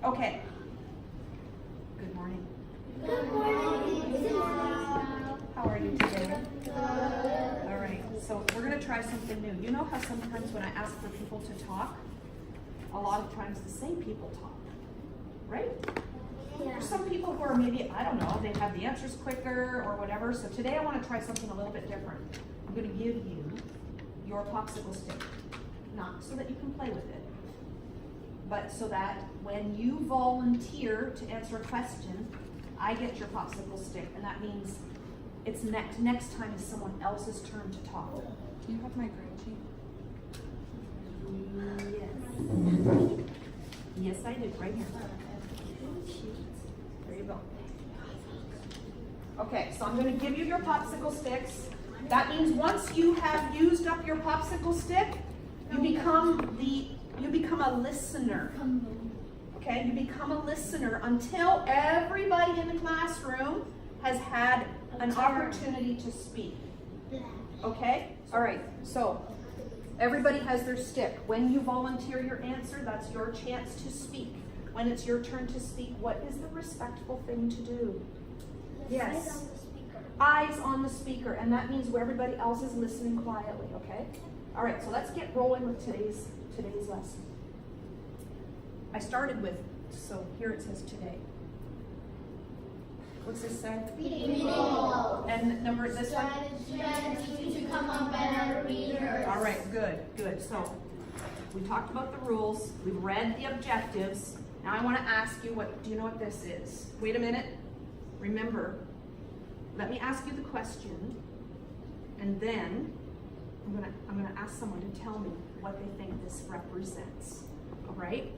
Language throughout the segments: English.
Okay. Good morning. Good morning. How are you today? All right, so we're going to try something new. You know how sometimes when I ask for people to talk, a lot of times the same people talk, right? There's some people who are maybe, I don't know, they have the answers quicker or whatever. So today I want to try something a little bit different. I'm going to give you your popsicle stick, not so that you can play with it, but so that when you volunteer to answer a question, I get your popsicle stick, and that means it's next time is someone else's turn to talk. Do you have my grade sheet? Yes. Yes, I did, right here. There you go. Okay, so I'm going to give you your popsicle sticks. That means once you have used up your popsicle stick, you become a listener. Okay, you become a listener until everybody in the classroom has had an opportunity to speak. Okay? All right, so everybody has their stick. When you volunteer your answer, that's your chance to speak. When it's your turn to speak, what is the respectful thing to do? Yes. Eyes on the speaker, and that means where everybody else is listening quietly, okay? All right, so let's get rolling with today's lesson. I started with, so here it says today. What's this say? Reading. And number, this one? Strategy to become a better reader. All right, good. So we talked about the rules. We've read the objectives. Now I want to ask you, do you know what this is? Wait a minute. Remember, let me ask you the question, and then I'm gonna ask someone to tell me what they think this represents. All right?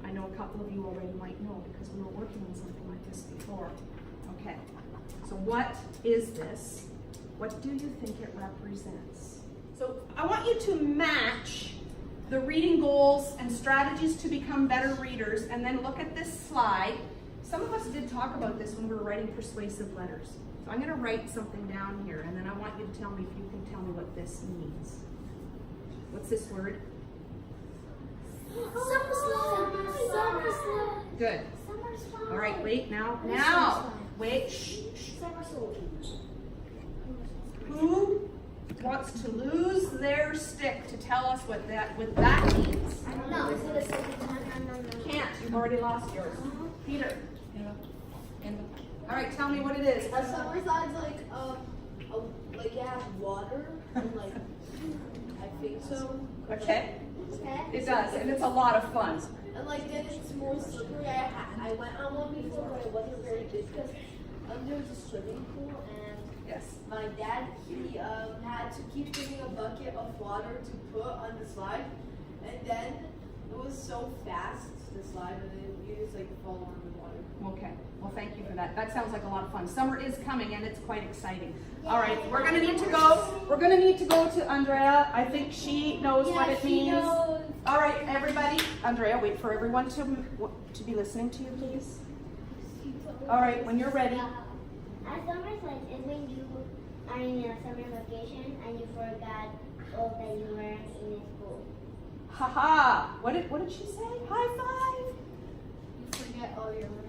I know a couple of you already might know because we were working on something like this before. Okay. So what is this? What do you think it represents? So I want you to match the reading goals and strategies to become better readers, and then look at this slide. Some of us did talk about this when we were writing persuasive letters. So I'm going to write something down here, and then I want you to tell me if you can tell me what this means. What's this word? Summer slide. Good. Summer slide. All right, wait, now, wait, shh. Summer slide. Who wants to lose their stick to tell us what that means? No, is it a second time? No. Can't, you've already lost yours. Peter. And All right, tell me what it is. A summer slide's like it has water and like I think so. Okay. Okay. It does, and it's a lot of fun. And like then it's more slippery. I went on one before, but it wasn't very good because there's a swimming pool and Yes. my dad he had to keep getting a bucket of water to put on the slide, and then it was so fast the slide, and then you just like fall on the water. Okay. Well, thank you for that. That sounds like a lot of fun. Summer is coming, and it's quite exciting. All right, we're gonna need to go. We're gonna need to go to Andrea. I think she knows what it means. All right, everybody. Andrea, wait for everyone to be listening to you, please. All right, when you're ready. A summer slide is when you are in a summer vacation and you forgot all that you learned in school. Haha. What did she say? High five. You forget all your learning.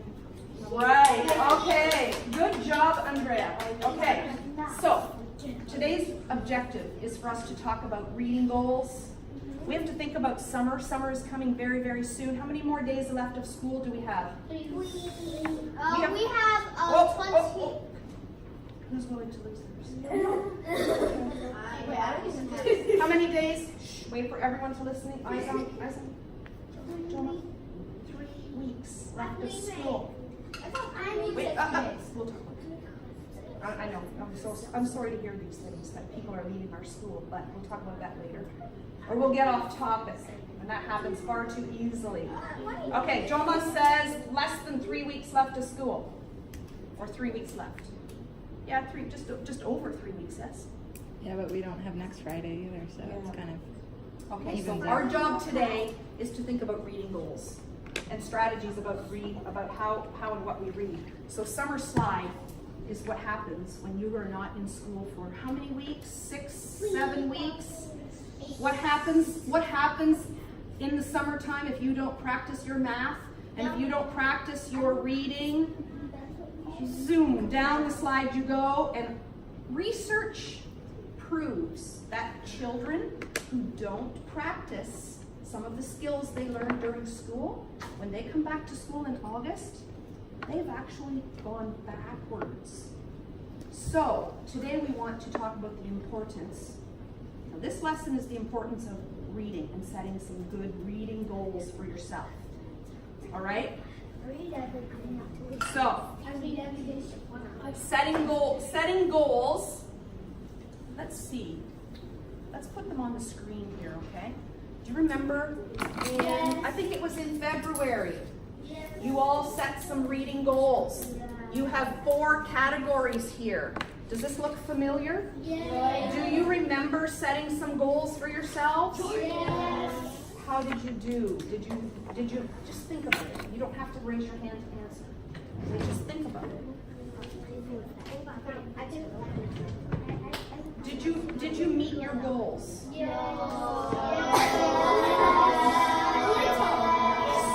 Right. Okay. Good job, Andrea. Okay. So today's objective is for us to talk about reading goals. We have to think about summer. Summer is coming very, very soon. How many more days left of school do we have? We have- have 20. Who's willing to lose theirs? I How many days? Shh, wait for everyone to listen. Eyes on. Jonah. 3 weeks left of school. Wait, we'll talk about it. I know. I'm sorry to hear these things that people are leaving our school, but we'll talk about that later. Or we'll get off topic, and that happens far too easily. Okay, Joma says less than 3 weeks left of school, or 3 weeks left. Yeah, just over 3 weeks. Yes. yeah, but we don't have next Friday either, so it's kind of Okay, so Evens out. our job today is to think about reading goals and strategies about how and what we read. So summer slide is what happens when you are not in school for how many weeks? 6, 7 weeks? What happens in the summertime if you don't practice your math? And if you don't practice your reading, zoom down the slide you go. And research proves that children who don't practice some of the skills they learned during school, when they come back to school in August, they've actually gone backwards. So today we want to talk about the importance. Now this lesson is the importance of reading and setting some good reading goals for yourself. All right? So, setting goals. Let's see. Let's put them on the screen here, okay? Do you remember I think it was in February, you all set some reading goals. You have 4 categories here. Does this look familiar? Yes. Do you remember setting some goals for yourselves? Yes. How did you do? Did you just think about it? You don't have to raise your hand to answer. Just think about it. Did you meet your goals?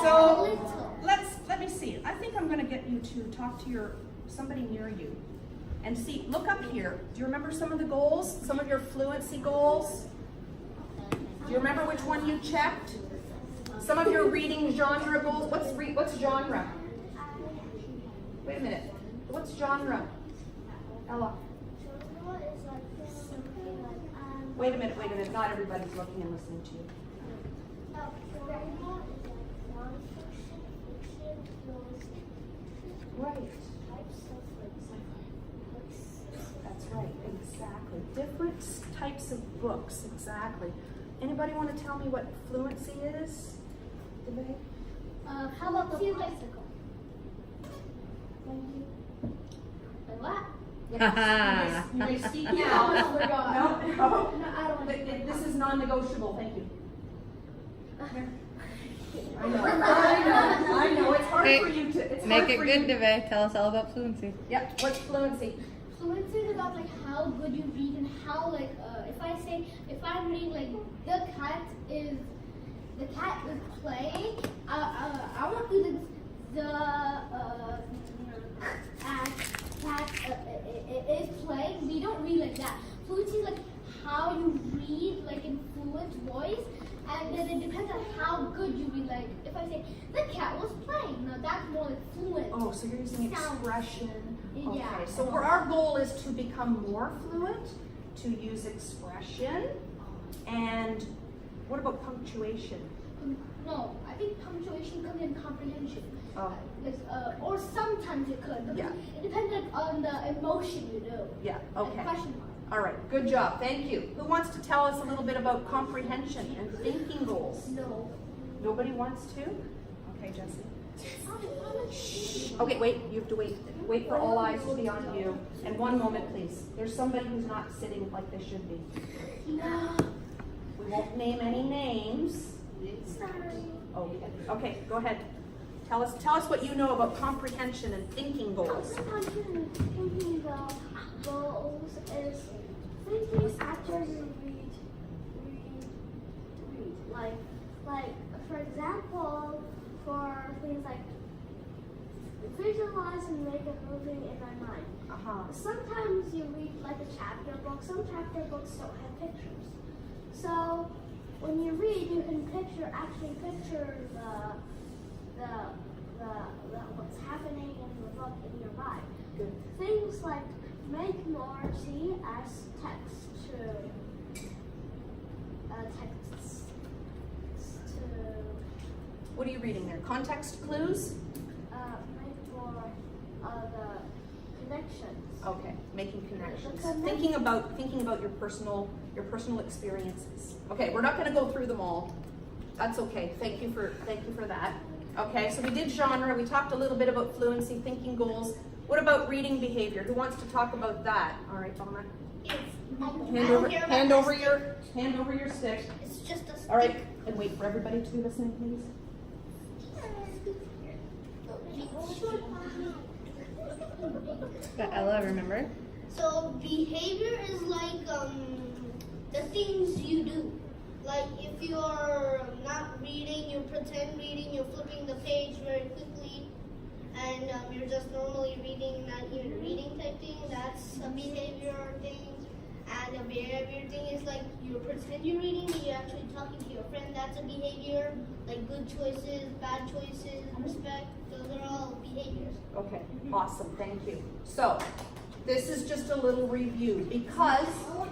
So let me see. I think I'm going to get you to talk to somebody near you and see. Look up here. Do you remember some of the goals? Some of your fluency goals? Do you remember which one you checked? Some of your reading genre goals. What's genre? Wait a minute. What's genre? Ella. Wait a minute. Not everybody's looking and listening to you. Right. That's right, exactly. Different types of books, exactly. Anybody want to tell me what fluency is? Did How about the bicycle? What? Yes. You may speak now. No. This is non-negotiable, thank you. I know. It's hard for you to. Make it good, Deve. Tell us all about fluency. Yep. What's fluency? Fluency is about like how good you read and how if I'm reading like the cat is playing, I want to do cat is playing. We don't read like that. Fluency is like how you read like in fluent voice, and then it depends on how good you read. Like if I say the cat was playing, now that's more like fluent. Oh, so you're using expression. Okay. Yeah. So our goal is to become more fluent, to use expression, and what about punctuation? No, I think punctuation comes in comprehension. Oh. Or sometimes it could. Because Yeah. It depends on the emotion you do. Yeah. And Okay. question mark. All right. Good job. Thank you. Who wants to tell us a little bit about comprehension and thinking goals? No. Nobody wants to? Okay, Jesse. Okay, wait. You have to wait. Wait for all eyes to be on you. And one moment, please. There's somebody who's not sitting like they should be. No. We won't name any names. Sorry. Okay, go ahead. Tell us what you know about comprehension and thinking goals. Comprehension and thinking goals is thinking after you read. Like for example, for things like visualize and make it moving in my mind. Sometimes you read like a chapter book. Some chapter books don't have pictures. So when you read, you can actually picture what's happening in the book in your mind. Good. Things like make more see as text to What are you reading there? Context clues? make more the connections. Okay, making connections. The Thinking about your personal experiences. Okay, we're not going to go through them all. That's okay. Thank you for that. Okay, so we did genre. We talked a little bit about fluency, thinking goals. What about reading behavior? Who wants to talk about that? All right, Donna. Hand over your stick. It's just a All right, and wait for everybody to be listening, please. But Ella, remember? So behavior is like the things you do. Like if you're not reading, you pretend reading, you're flipping the page very quickly, and you're just normally reading, not even reading type thing. That's a behavior thing. And a behavior thing is like you pretend you're reading, but you're actually talking to your friend. That's a behavior. Like good choices, bad choices, respect. Those are all behaviors. Okay, awesome, thank you. So, this is just a little review because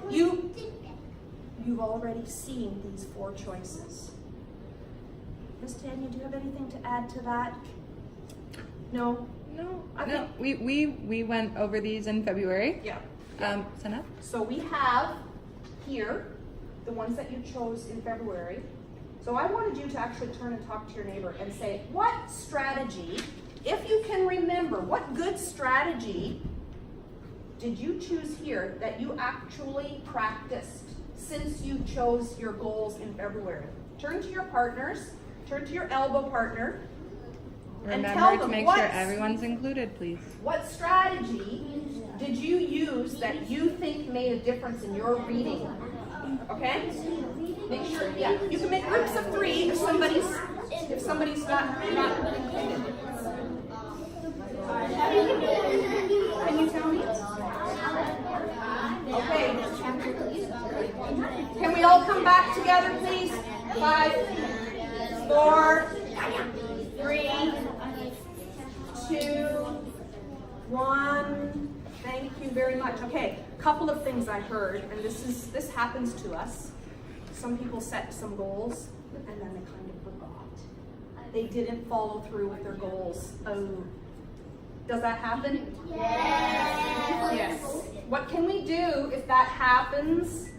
you've already seen these 4 choices. Miss Tanya, do you have anything to add to that? No? No, Okay. no. We went over these in February. Yeah. Sana? So we have here the ones that you chose in February. So I wanted you to actually turn and talk to your neighbor and say, what strategy, if you can remember, what good strategy did you choose here that you actually practiced since you chose your goals in February? Turn to your partners, turn to your elbow partner, and tell Remember to them make sure everyone's included, please. what strategy did you use that you think made a difference in your reading? Okay? Make sure, yeah. You can make groups of 3 if somebody's not included. Can you tell me? Okay. Can we all come back together, please? 5, 4, 3, 2, 1. Thank you very much. Okay, couple of things I heard, and this happens to us. Some people set some goals and then they kind of forgot. They didn't follow through with their goals. Oh, does that happen? Yes. Yes. What can we do if that happens?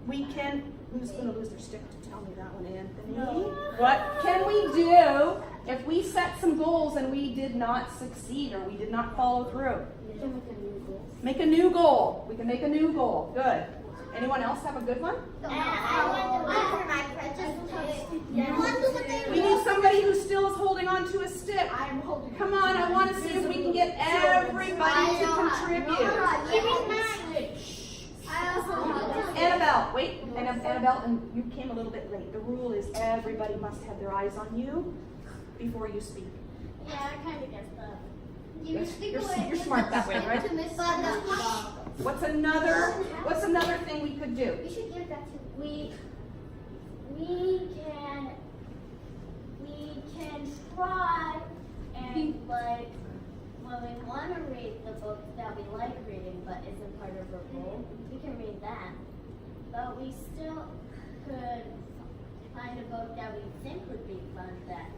We can. Who's going to lose their stick to tell me that one, Anthony? No. What can we do if we set some goals and we did not succeed or we did not follow through? Make a new goal. We can make a new goal. Good. Anyone else have a good one? We need somebody who still is holding on to a stick. Come on, I want to see if we can get everybody to contribute. Annabelle, wait. Annabelle, and you came a little bit late. The rule is everybody must have their eyes on you before you speak. Yeah, I kind of guessed that. You're smart that way, right? What's another thing we could do? We should give that to we can try and like when we want to read the book that we like reading but isn't part of our goal, we can read that. But we still could find a book that we think would be fun that,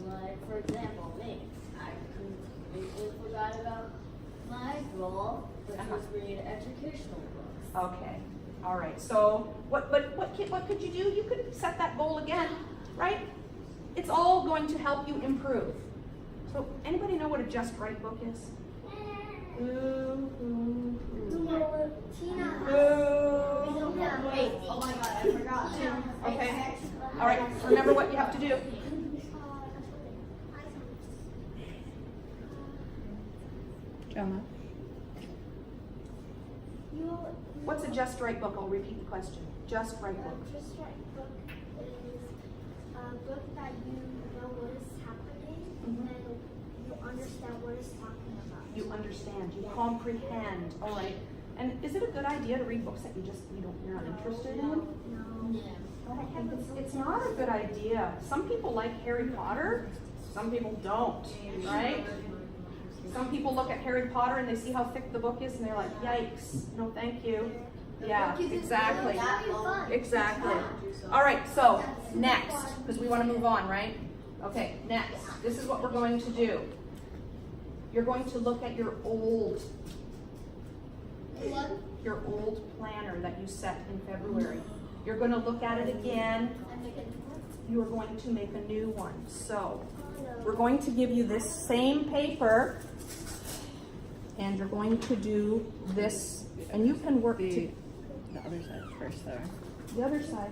like for example, me. I completely forgot about my goal, which was read educational books. Okay. All right. So what could you do? You could set that goal again, right? It's all going to help you improve. So anybody know what a Just Right book is? Ooh. Wait, oh my god, I forgot. Okay. All right. Remember what you have to do. Drama. What's a Just Right book? I'll repeat the question. Just Right book. Just Right book is a book that you know what is happening and you understand what it's talking about. You understand. You comprehend. All right. And is it a good idea to read books that you're not interested in? No. It's not a good idea. Some people like Harry Potter. Some people don't. Right? Some people look at Harry Potter and they see how thick the book is and they're like, yikes, no thank you. Yeah, exactly. Exactly. All right, so next, because we want to move on, right? Okay, next. This is what we're going to do. You're going to look at your old planner that you set in February. You're going to look at it again. You're going to make a new one. So we're going to give you this same paper and you're going to do this, and you can work The other side first, though. the other side.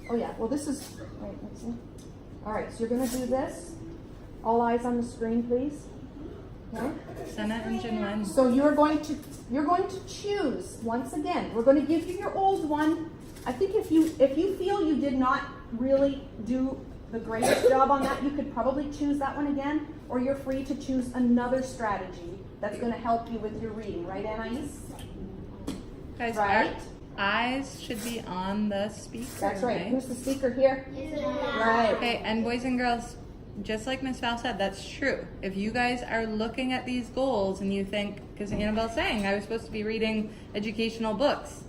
Oh yeah, well this is, wait, let's see. All right, so you're going to do this. All eyes on the screen, please. Okay. Sana and Jinwen. So you're going to choose, once again, we're going to give you your old one, I think if you feel you did not really do the greatest job on that, you could probably choose that one again, or you're free to choose another strategy that's going to help you with your reading, right, Anais? Guys, Right? our eyes should be on the speaker. That's right. right? Who's the speaker here? Right. Okay, and boys and girls, just like Miss Val said, that's true. If you guys are looking at these goals and you think, because Annabelle's saying I was supposed to be reading educational books,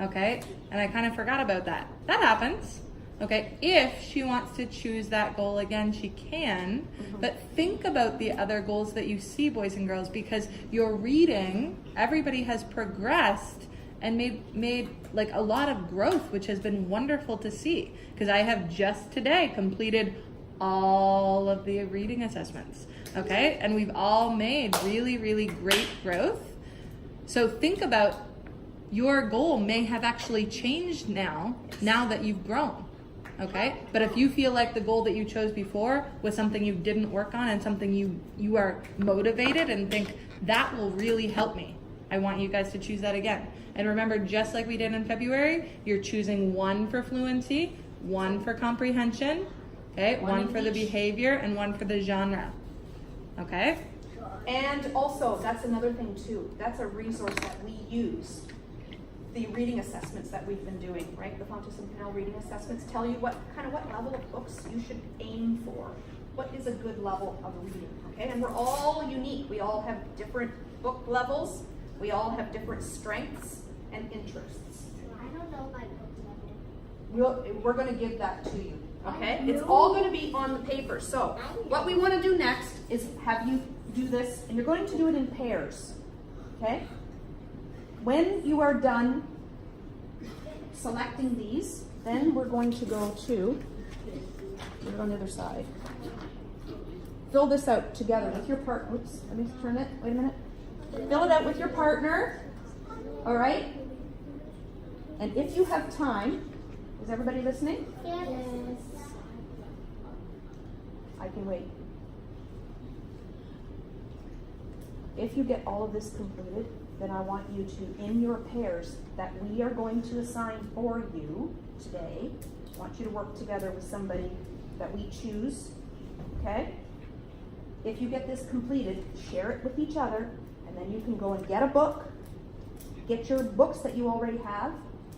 okay, and I kind of forgot about that. That happens. Okay, if she wants to choose that goal again, she can, but think about the other goals that you see, boys and girls, because your reading, everybody has progressed and made like a lot of growth, which has been wonderful to see, because I have just today completed all of the reading assessments, okay, and we've all made really, really great growth. So think about your goal may have actually changed now that you've grown. Okay, but if you feel like the goal that you chose before was something you didn't work on and something you are motivated and think that will really help me, I want you guys to choose that again. And remember, just like we did in February, you're choosing one for fluency, one for comprehension, okay, one for the behavior, and one for the genre. Okay? And also, that's another thing too. That's a resource that we use. The reading assessments that we've been doing, right? The Fountas and Canal reading assessments tell you what level of books you should aim for. What is a good level of reading, okay? And we're all unique. We all have different book levels. We all have different strengths and interests. I don't know my book level. We're going to give that to you, okay? It's all going to be on the paper. So what we want to do next is have you do this, and you're going to do it in pairs, okay? When you are done selecting these, then we're going to go to, put it on the other side. Fill this out together with your partner. Oops, let me turn it, wait a minute. Fill it out with your partner, all right? And if you have time, is everybody listening? Yes. I can wait. If you get all of this completed, then I want you to, in your pairs that we are going to assign for you today, I want you to work together with somebody that we choose, okay? If you get this completed, share it with each other, and then you can go and get a book, get your books that you already have,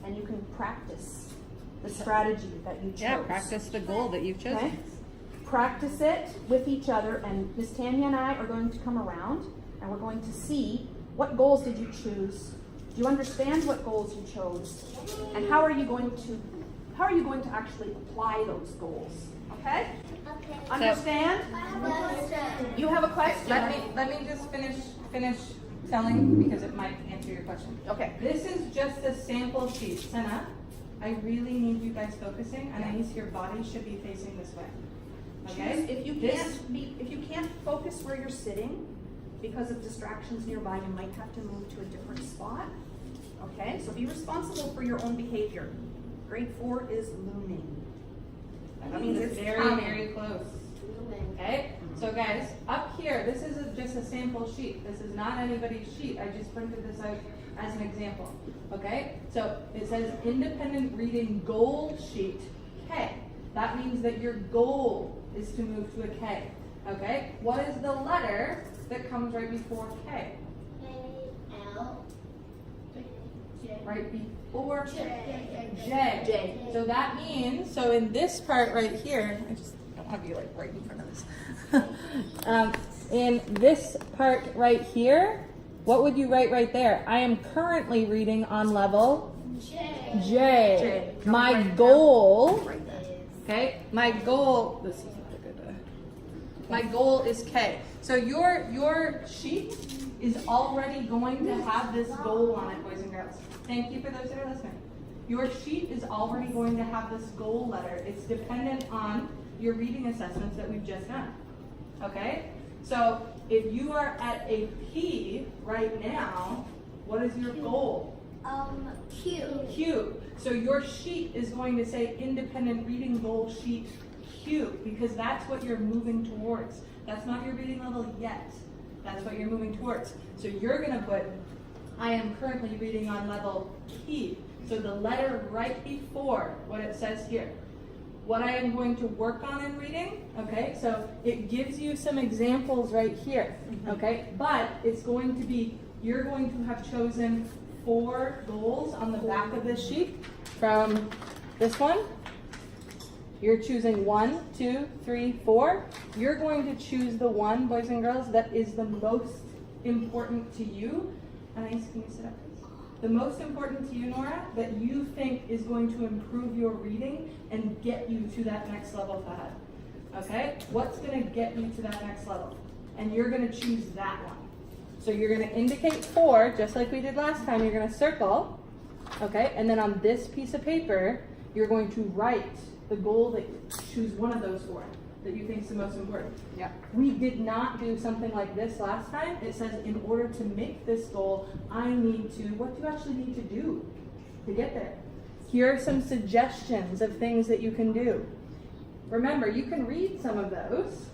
and you can practice the strategy that you chose. Yeah, practice the goal that you've chosen. Okay? Practice it with each other, and Miss Tanya and I are going to come around, and we're going to see what goals did you choose? Do you understand what goals you chose? And how are you going to actually apply those goals? Okay? Okay. Understand? I have a question. You have a question? Let me just finish telling, because it might answer your question. Okay. This is just a sample sheet. Senna, I really need you guys focusing, and Anais, your body should be facing this way. Okay? If you can't focus where you're sitting because of distractions nearby, you might have to move to a different spot. Okay? So be responsible for your own behavior. Grade 4 is looming. That means it's very, coming. very close. Okay? So guys, up here, this is just a sample sheet. This is not anybody's sheet. I just printed this out as an example. Okay? So it says independent reading goal sheet K. That means that your goal is to move to a K. Okay? What is the letter that comes right before K? L. J. Right before J. J. So that means, so in this part right here, I just don't have you like right in front of this. In this part right here, what would you write right there? I am currently reading on level J. J. Don't My write it goal, Right there. okay, my goal, this is not a good, my goal is K. So your sheet is already going to have this goal on it, boys and girls. Thank you for those that are listening. Your sheet is already going to have this goal letter. It's dependent on your reading assessments that we've just done. Okay? So if you are at a P right now, what is your goal? Q. Q. So your sheet is going to say independent reading goal sheet Q, because that's what you're moving towards. That's not your reading level yet. That's what you're moving towards. So you're going to put, I am currently reading on level P. So the letter right before what it says here. What I am going to work on in reading, okay? So it gives you some examples right here, okay? But it's going to be, you're going to have chosen 4 goals on the back of this sheet from this one. You're choosing 1, 2, 3, 4. You're going to choose the one, boys and girls, that is the most important to you. Anais, can you sit up, please? The most important to you, Nora, that you think is going to improve your reading and get you to that next level, Fahad. Okay? What's going to get you to that next level? And you're going to choose that one. So you're going to indicate 4, just like we did last time. You're going to circle, okay? And then on this piece of paper, you're going to write the goal that you choose one of those 4 that you think is the most important. Yeah. We did not do something like this last time. It says in order to make this goal, I need to, what do you actually need to do to get there? Here are some suggestions of things that you can do. Remember, you can read some of those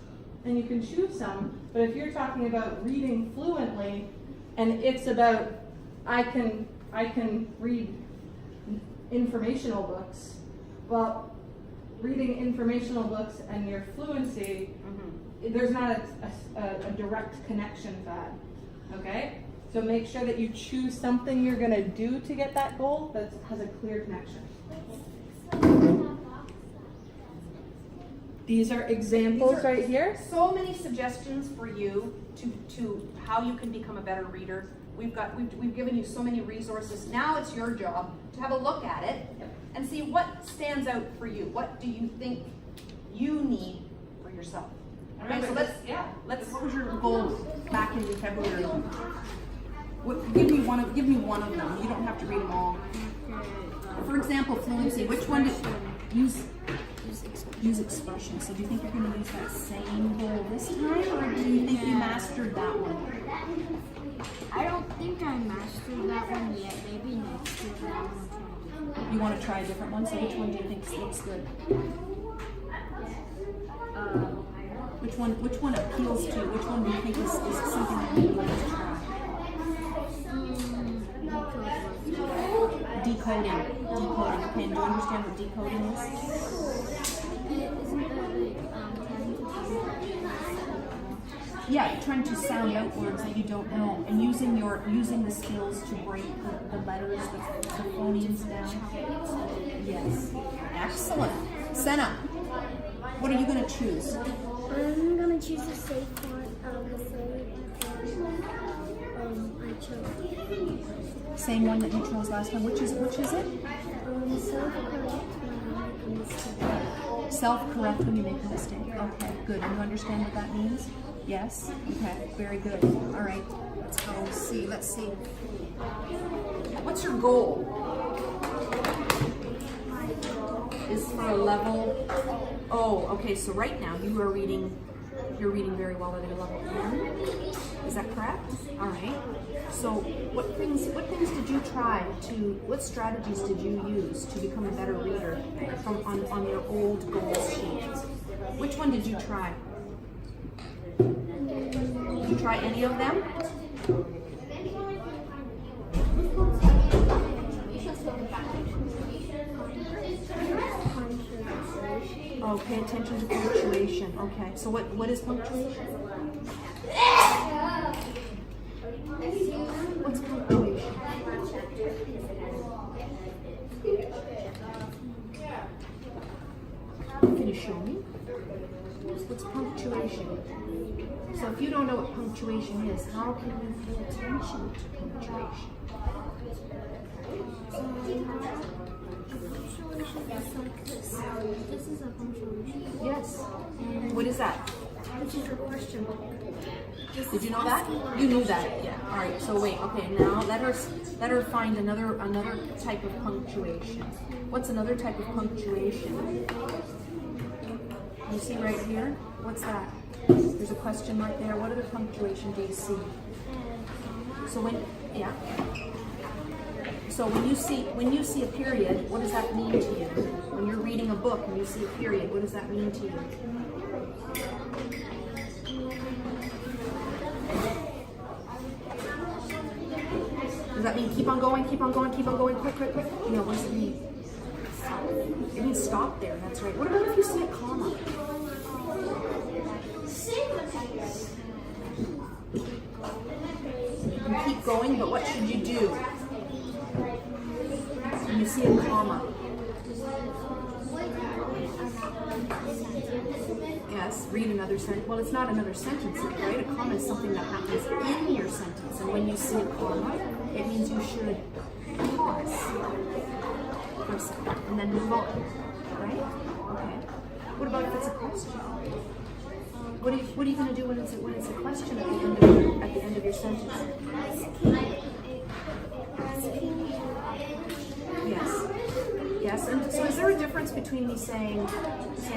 and you can choose some, but if you're talking about reading fluently and it's about I can read informational books, well, reading informational books and your fluency, there's not a direct connection to that, okay? So make sure that you choose something you're gonna do to get that goal that has a clear connection. These are examples right here. So many suggestions for you to how you can become a better reader. We've given you so many resources. Now it's your job to have a look at it and see what stands out for you. What do you think you need for yourself? Okay, so let's. What was your goal back in February? Give me one of them. You don't have to read them all. For example, fluency. Which one did use expression? So do you think you're going to use that same goal this time, or do you think you mastered that one? I don't think I mastered that one yet. Maybe next year. You want to try a different one? So which one do you think looks good? Which one appeals to you? Which one do you think is something that you would like to try? Decoding. Okay, and do you understand what decoding is? Yeah, you're trying to sound out words that you don't know, and using the skills to break the letters, the phonemes down. Yes, excellent. Senna, what are you going to choose? I'm gonna choose the safe one. I chose. Same one that you chose last time. Which is it? Self-correct when you make a mistake. Okay, good. And you understand what that means? Yes? Okay, very good. All right, let's go see. Let's see. What's your goal? Is for a level. Oh, okay. So right now you're reading very well at a level 10. Is that correct? All right. So what things did you try what strategies did you use to become a better reader on your old goals sheet? Which one did you try? Did you try any of them? Oh, pay attention to punctuation. Okay, so what is punctuation? What's punctuation? Can you show me? What's punctuation? So if you don't know what punctuation is, how can you pay attention to punctuation? This is a punctuation. Yes. What is that? Which is a question. Did you know that? You knew that. Yeah. All right. So wait. Okay. Now let her find another type of punctuation. What's another type of punctuation? You see right here? What's that? There's a question mark there. What other punctuation do you see? So So when you see a period, what does that mean to you? When you're reading a book and you see a period, what does that mean to you? Does that mean keep on going, keep on going, keep on going, quick, quick, quick? No, what does it mean? It means stop there, that's right. What about if you see a comma? You can keep going, but what should you do? When you see a comma. Yes, read another sentence. Well, it's not another sentence, right? A comma is something that happens in your sentence. And when you see a comma, it means you should pause for a second and then move on, right? Okay. What about if it's a question? What are you going to do when it's a question at the end of your sentence? Yes. Yes. And so is there a difference between me saying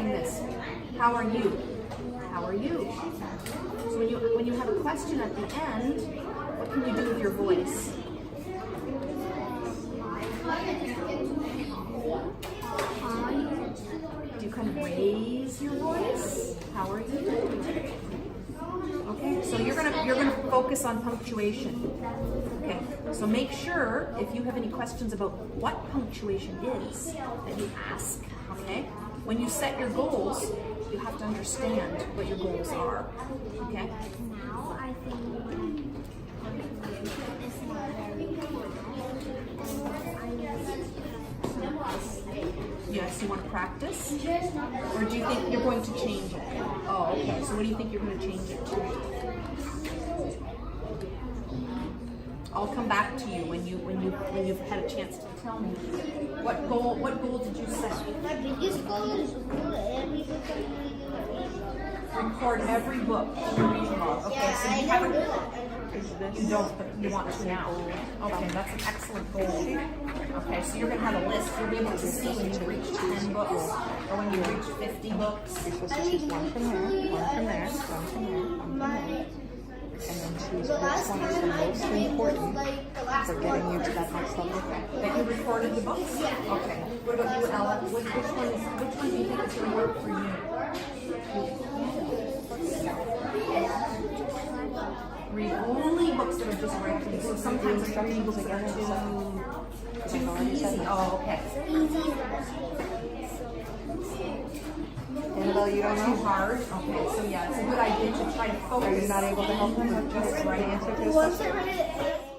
this? How are you? How are you? So when you have a question at the end, what can you do with your voice? Do you kind of raise your voice? How are you? Okay, so you're gonna focus on punctuation. Okay, so make sure if you have any questions about what punctuation is that you ask. Okay, when you set your goals, you have to understand what your goals are. Okay. Now I think it's not very Yes, you want to practice? Or do you think you're going to change it? Oh, okay. So what do you think you're going to change it to? I'll come back to you when you've had a chance to tell me. What goal did you set? My biggest goal is to Record every book in your reading log. Okay, so you haven't. You don't, but you want to now. Okay, that's an excellent goal. Okay, so you're going to have a list. You'll be able to see when you reach 10 books or when you reach 50 books. You're supposed to choose one from there, one from there, one from there, one from there. And then choose which one is the most important for getting you to that next level. That you recorded the books? Yeah. Okay. What about you, Ella? Which one do you think is going to work for you? Read only books that are just right for you. So sometimes the reading books are too easy. Oh, okay. Annabelle, you don't Too know? hard? Okay, so yeah, it's a good idea to try to focus. Are you not able to help them with just the right answer to this Once question? I read it,